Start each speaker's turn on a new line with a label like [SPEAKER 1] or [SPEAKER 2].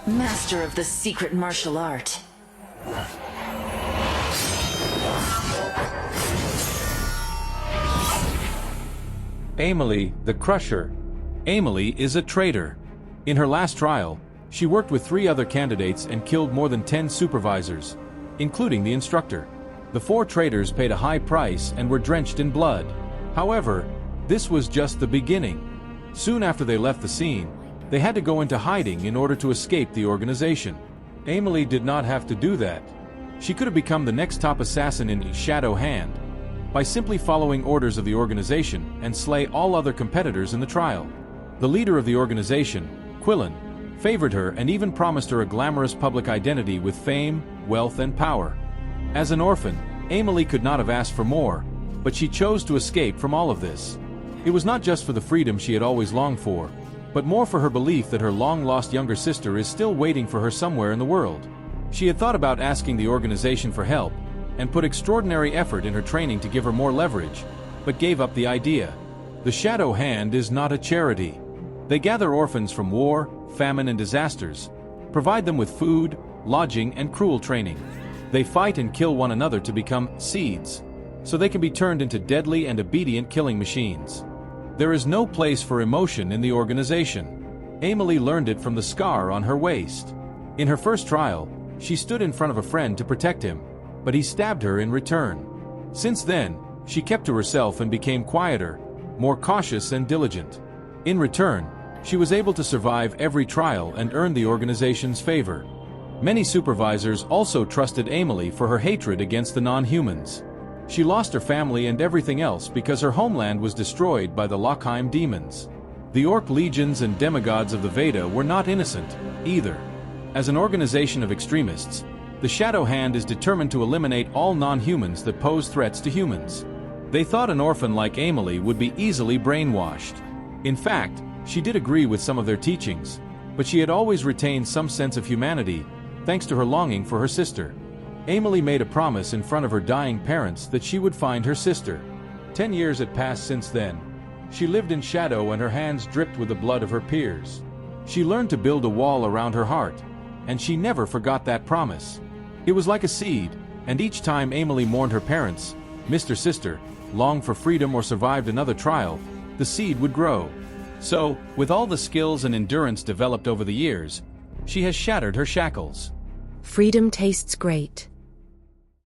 [SPEAKER 1] Master of the secret martial art.
[SPEAKER 2] Emily, the Crusher. Emily is a traitor. In her last trial, she worked with 3 other candidates and killed more than 10 supervisors, including the instructor. The 4 traitors paid a high price and were drenched in blood. However, this was just the beginning. Soon after they left the scene, they had to go into hiding in order to escape the organization. Emily did not have to do that. She could have become the next top assassin in Shadow Hand by simply following orders of the organization and slay all other competitors in the trial. The leader of the organization, Quillen, favored her and even promised her a glamorous public identity with fame, wealth, and power. As an orphan, Emily could not have asked for more, but she chose to escape from all of this. It was not just for the freedom she had always longed for, but more for her belief that her long-lost younger sister is still waiting for her somewhere in the world. She had thought about asking the organization for help, and put extraordinary effort in her training to give her more leverage, but gave up the idea. The Shadow Hand is not a charity. They gather orphans from war, famine, and disasters, provide them with food, lodging, and cruel training. They fight and kill one another to become seeds, so they can be turned into deadly and obedient killing machines. There is no place for emotion in the organization. Emily learned it from the scar on her waist. In her first trial, she stood in front of a friend to protect him, but he stabbed her in return. Since then, she kept to herself and became quieter, more cautious and diligent. In return, she was able to survive every trial and earn the organization's favor. Many supervisors also trusted Emily for her hatred against the non-humans. She lost her family and everything else because her homeland was destroyed by the Lockheim demons. The Orc legions and demigods of the Veda were not innocent, either. As an organization of extremists, the Shadow Hand is determined to eliminate all non-humans that pose threats to humans. They thought an orphan like Emily would be easily brainwashed. In fact, she did agree with some of their teachings, but she had always retained some sense of humanity, thanks to her longing for her sister. Emily made a promise in front of her dying parents that she would find her sister. 10 years had passed since then. She lived in shadow and her hands dripped with the blood of her peers. She learned to build a wall around her heart, and she never forgot that promise. It was like a seed, and each time Emily mourned her parents, missed her sister, longed for freedom or survived another trial, the seed would grow. So, with all the skills and endurance developed over the years, she has shattered her shackles.
[SPEAKER 3] Freedom tastes great.